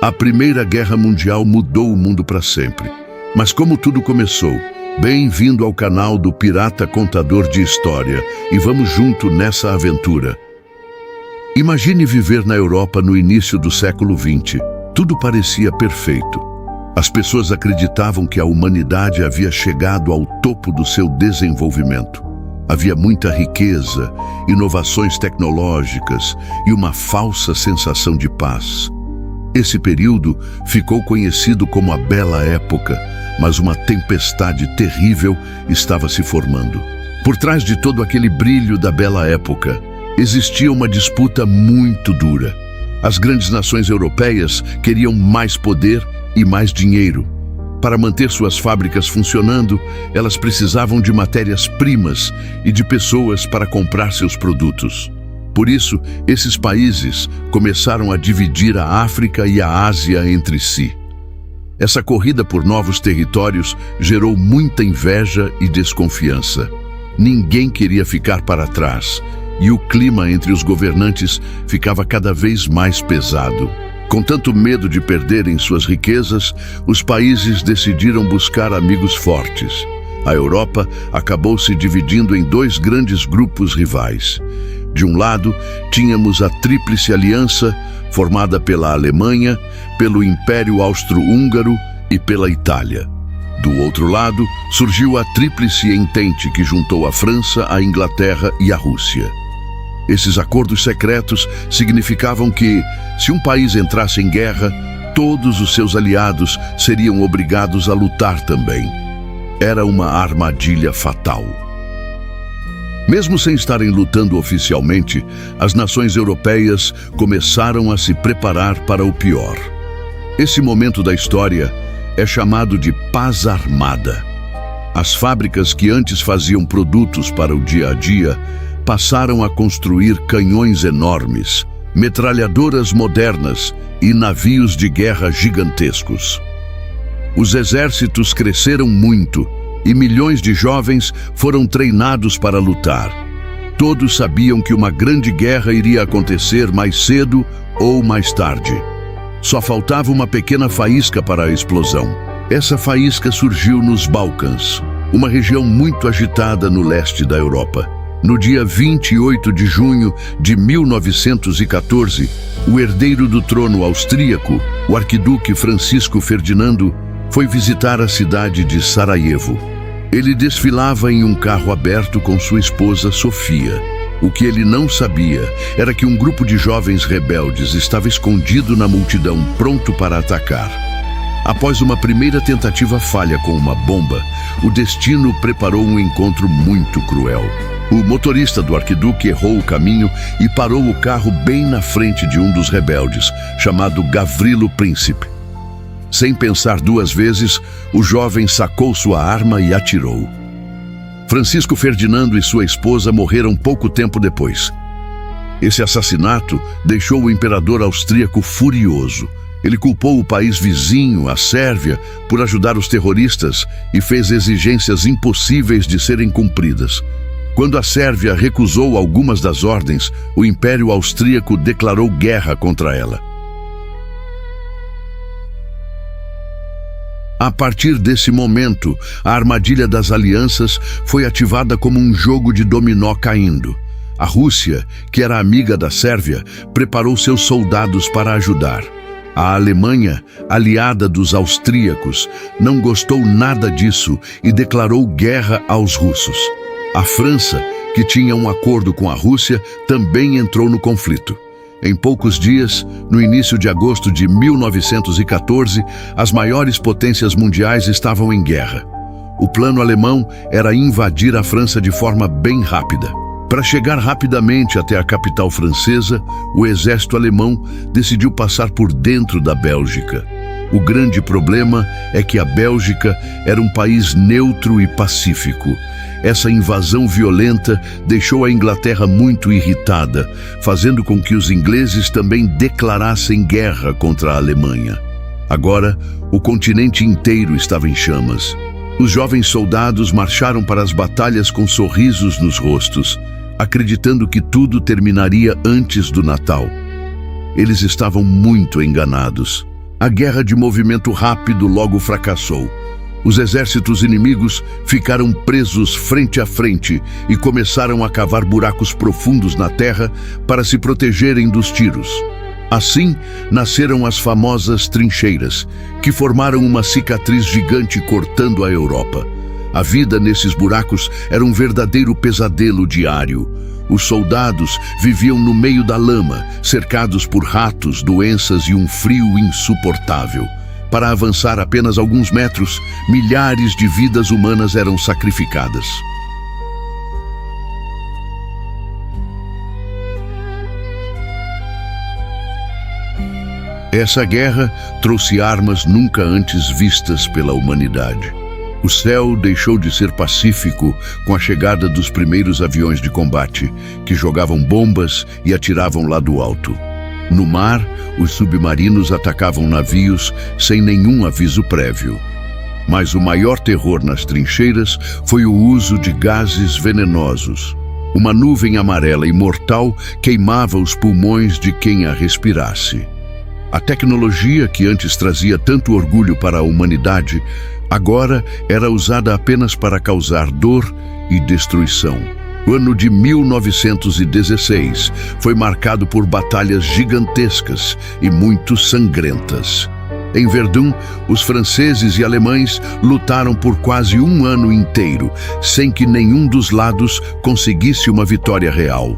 A Primeira Guerra Mundial mudou o mundo para sempre. Mas como tudo começou? Bem-vindo ao canal do Pirata Contador de História e vamos junto nessa aventura. Imagine viver na Europa no início do século XX. Tudo parecia perfeito. As pessoas acreditavam que a humanidade havia chegado ao topo do seu desenvolvimento. Havia muita riqueza, inovações tecnológicas e uma falsa sensação de paz. Esse período ficou conhecido como a Bela Época, mas uma tempestade terrível estava se formando. Por trás de todo aquele brilho da Bela Época, existia uma disputa muito dura. As grandes nações europeias queriam mais poder e mais dinheiro. Para manter suas fábricas funcionando, elas precisavam de matérias-primas e de pessoas para comprar seus produtos. Por isso, esses países começaram a dividir a África e a Ásia entre si. Essa corrida por novos territórios gerou muita inveja e desconfiança. Ninguém queria ficar para trás, e o clima entre os governantes ficava cada vez mais pesado. Com tanto medo de perderem suas riquezas, os países decidiram buscar amigos fortes. A Europa acabou se dividindo em dois grandes grupos rivais. De um lado, tínhamos a Tríplice Aliança, formada pela Alemanha, pelo Império Austro-Húngaro e pela Itália. Do outro lado, surgiu a Tríplice Entente, que juntou a França, a Inglaterra e a Rússia. Esses acordos secretos significavam que, se um país entrasse em guerra, todos os seus aliados seriam obrigados a lutar também. Era uma armadilha fatal. Mesmo sem estarem lutando oficialmente, as nações europeias começaram a se preparar para o pior. Esse momento da história é chamado de Paz Armada. As fábricas que antes faziam produtos para o dia a dia passaram a construir canhões enormes, metralhadoras modernas e navios de guerra gigantescos. Os exércitos cresceram muito e milhões de jovens foram treinados para lutar. Todos sabiam que uma grande guerra iria acontecer mais cedo ou mais tarde. Só faltava uma pequena faísca para a explosão. Essa faísca surgiu nos Balcãs, uma região muito agitada no leste da Europa. No dia 28 de junho de 1914, o herdeiro do trono austríaco, o arquiduque Francisco Ferdinando, foi visitar a cidade de Sarajevo. Ele desfilava em um carro aberto com sua esposa Sofia. O que ele não sabia era que um grupo de jovens rebeldes estava escondido na multidão, pronto para atacar. Após uma primeira tentativa falha com uma bomba, o destino preparou um encontro muito cruel. O motorista do arquiduque errou o caminho e parou o carro bem na frente de um dos rebeldes, chamado Gavrilo Príncipe. Sem pensar duas vezes, o jovem sacou sua arma e atirou. Francisco Ferdinando e sua esposa morreram pouco tempo depois. Esse assassinato deixou o imperador austríaco furioso. Ele culpou o país vizinho, a Sérvia, por ajudar os terroristas e fez exigências impossíveis de serem cumpridas. Quando a Sérvia recusou algumas das ordens, o Império Austríaco declarou guerra contra ela. A partir desse momento, a armadilha das alianças foi ativada como um jogo de dominó caindo. A Rússia, que era amiga da Sérvia, preparou seus soldados para ajudar. A Alemanha, aliada dos austríacos, não gostou nada disso e declarou guerra aos russos. A França, que tinha um acordo com a Rússia, também entrou no conflito. Em poucos dias, no início de agosto de 1914, as maiores potências mundiais estavam em guerra. O plano alemão era invadir a França de forma bem rápida. Para chegar rapidamente até a capital francesa, o exército alemão decidiu passar por dentro da Bélgica. O grande problema é que a Bélgica era um país neutro e pacífico. Essa invasão violenta deixou a Inglaterra muito irritada, fazendo com que os ingleses também declarassem guerra contra a Alemanha. Agora, o continente inteiro estava em chamas. Os jovens soldados marcharam para as batalhas com sorrisos nos rostos, acreditando que tudo terminaria antes do Natal. Eles estavam muito enganados. A guerra de movimento rápido logo fracassou. Os exércitos inimigos ficaram presos frente a frente e começaram a cavar buracos profundos na terra para se protegerem dos tiros. Assim, nasceram as famosas trincheiras, que formaram uma cicatriz gigante cortando a Europa. A vida nesses buracos era um verdadeiro pesadelo diário. Os soldados viviam no meio da lama, cercados por ratos, doenças e um frio insuportável. Para avançar apenas alguns metros, milhares de vidas humanas eram sacrificadas. Essa guerra trouxe armas nunca antes vistas pela humanidade. O céu deixou de ser pacífico com a chegada dos primeiros aviões de combate, que jogavam bombas e atiravam lá do alto. No mar, os submarinos atacavam navios sem nenhum aviso prévio. Mas o maior terror nas trincheiras foi o uso de gases venenosos. Uma nuvem amarela e mortal queimava os pulmões de quem a respirasse. A tecnologia que antes trazia tanto orgulho para a humanidade, agora era usada apenas para causar dor e destruição. O ano de 1916 foi marcado por batalhas gigantescas e muito sangrentas. Em Verdun, os franceses e alemães lutaram por quase um ano inteiro, sem que nenhum dos lados conseguisse uma vitória real.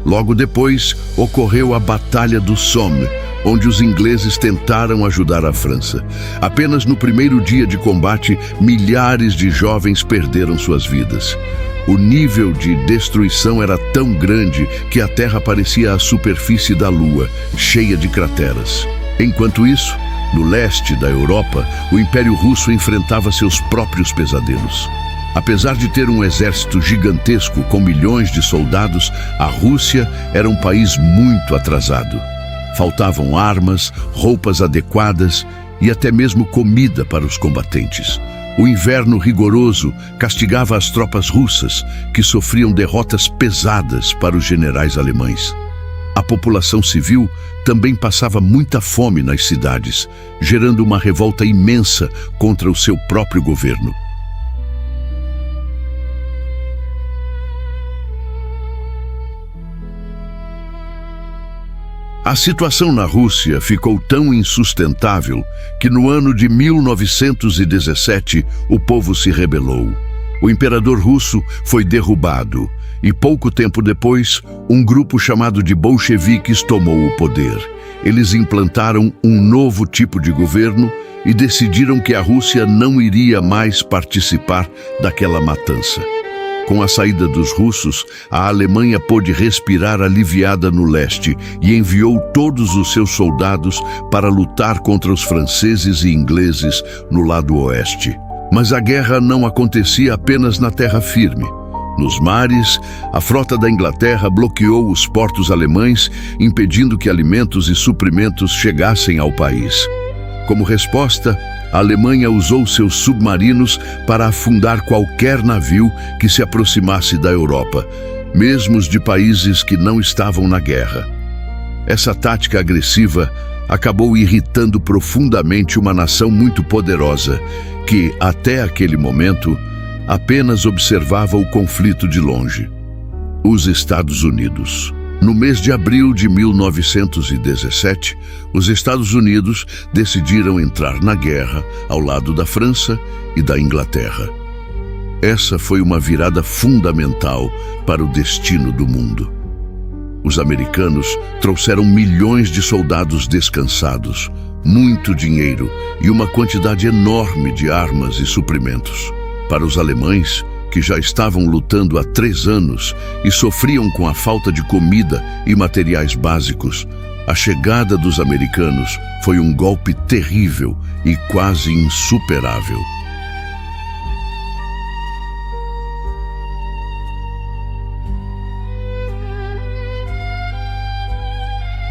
Logo depois, ocorreu a Batalha do Somme, onde os ingleses tentaram ajudar a França. Apenas no primeiro dia de combate, milhares de jovens perderam suas vidas. O nível de destruição era tão grande que a terra parecia a superfície da lua, cheia de crateras. Enquanto isso, no leste da Europa, o Império Russo enfrentava seus próprios pesadelos. Apesar de ter um exército gigantesco com milhões de soldados, a Rússia era um país muito atrasado. Faltavam armas, roupas adequadas e até mesmo comida para os combatentes. O inverno rigoroso castigava as tropas russas, que sofriam derrotas pesadas para os generais alemães. A população civil também passava muita fome nas cidades, gerando uma revolta imensa contra o seu próprio governo. A situação na Rússia ficou tão insustentável que no ano de 1917 o povo se rebelou. O imperador russo foi derrubado e pouco tempo depois um grupo chamado de bolcheviques tomou o poder. Eles implantaram um novo tipo de governo e decidiram que a Rússia não iria mais participar daquela matança. Com a saída dos russos, a Alemanha pôde respirar aliviada no leste e enviou todos os seus soldados para lutar contra os franceses e ingleses no lado oeste. Mas a guerra não acontecia apenas na terra firme. Nos mares, a frota da Inglaterra bloqueou os portos alemães, impedindo que alimentos e suprimentos chegassem ao país. Como resposta, a Alemanha usou seus submarinos para afundar qualquer navio que se aproximasse da Europa, mesmo os de países que não estavam na guerra. Essa tática agressiva acabou irritando profundamente uma nação muito poderosa, que, até aquele momento, apenas observava o conflito de longe: os Estados Unidos. No mês de abril de 1917, os Estados Unidos decidiram entrar na guerra ao lado da França e da Inglaterra. Essa foi uma virada fundamental para o destino do mundo. Os americanos trouxeram milhões de soldados descansados, muito dinheiro e uma quantidade enorme de armas e suprimentos. Para os alemães, que já estavam lutando há 3 anos e sofriam com a falta de comida e materiais básicos, a chegada dos americanos foi um golpe terrível e quase insuperável.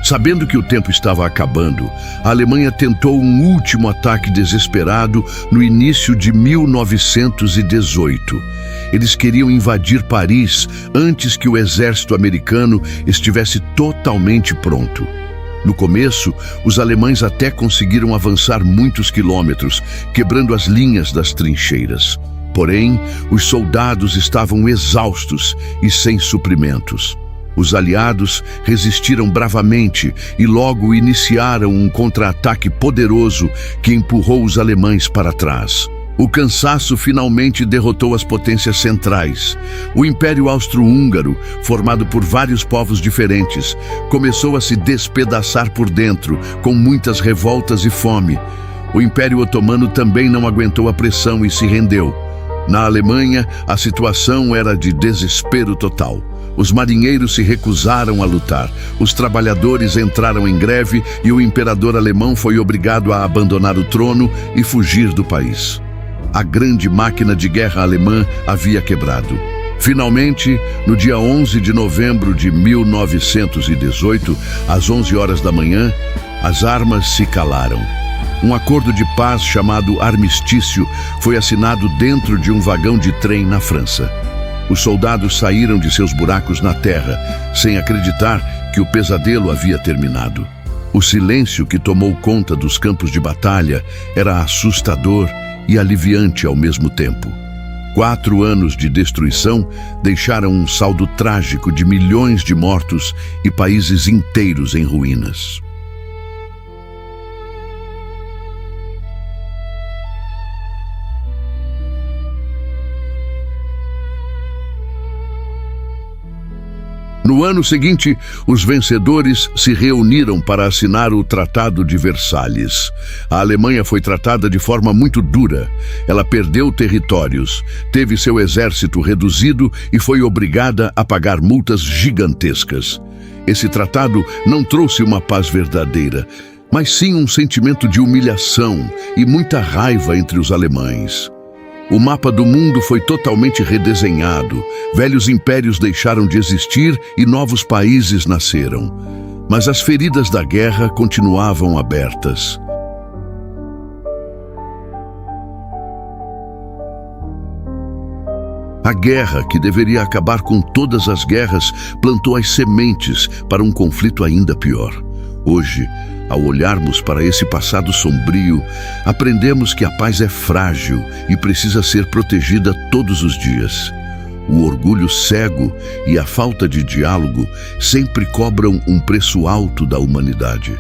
Sabendo que o tempo estava acabando, a Alemanha tentou um último ataque desesperado no início de 1918. Eles queriam invadir Paris antes que o exército americano estivesse totalmente pronto. No começo, os alemães até conseguiram avançar muitos quilômetros, quebrando as linhas das trincheiras. Porém, os soldados estavam exaustos e sem suprimentos. Os aliados resistiram bravamente e logo iniciaram um contra-ataque poderoso que empurrou os alemães para trás. O cansaço finalmente derrotou as potências centrais. O Império Austro-Húngaro, formado por vários povos diferentes, começou a se despedaçar por dentro, com muitas revoltas e fome. O Império Otomano também não aguentou a pressão e se rendeu. Na Alemanha, a situação era de desespero total. Os marinheiros se recusaram a lutar, os trabalhadores entraram em greve e o imperador alemão foi obrigado a abandonar o trono e fugir do país. A grande máquina de guerra alemã havia quebrado. Finalmente, no dia 11 de novembro de 1918, às 11 horas da manhã, as armas se calaram. Um acordo de paz chamado armistício foi assinado dentro de um vagão de trem na França. Os soldados saíram de seus buracos na terra, sem acreditar que o pesadelo havia terminado. O silêncio que tomou conta dos campos de batalha era assustador e aliviante ao mesmo tempo. 4 anos de destruição deixaram um saldo trágico de milhões de mortos e países inteiros em ruínas. No ano seguinte, os vencedores se reuniram para assinar o Tratado de Versalhes. A Alemanha foi tratada de forma muito dura. Ela perdeu territórios, teve seu exército reduzido e foi obrigada a pagar multas gigantescas. Esse tratado não trouxe uma paz verdadeira, mas sim um sentimento de humilhação e muita raiva entre os alemães. O mapa do mundo foi totalmente redesenhado, velhos impérios deixaram de existir e novos países nasceram. Mas as feridas da guerra continuavam abertas. A guerra, que deveria acabar com todas as guerras, plantou as sementes para um conflito ainda pior. Hoje, ao olharmos para esse passado sombrio, aprendemos que a paz é frágil e precisa ser protegida todos os dias. O orgulho cego e a falta de diálogo sempre cobram um preço alto da humanidade.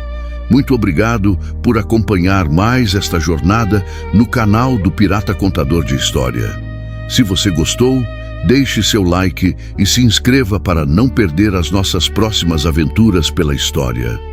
Muito obrigado por acompanhar mais esta jornada no canal do Pirata Contador de História. Se você gostou, deixe seu like e se inscreva para não perder as nossas próximas aventuras pela história.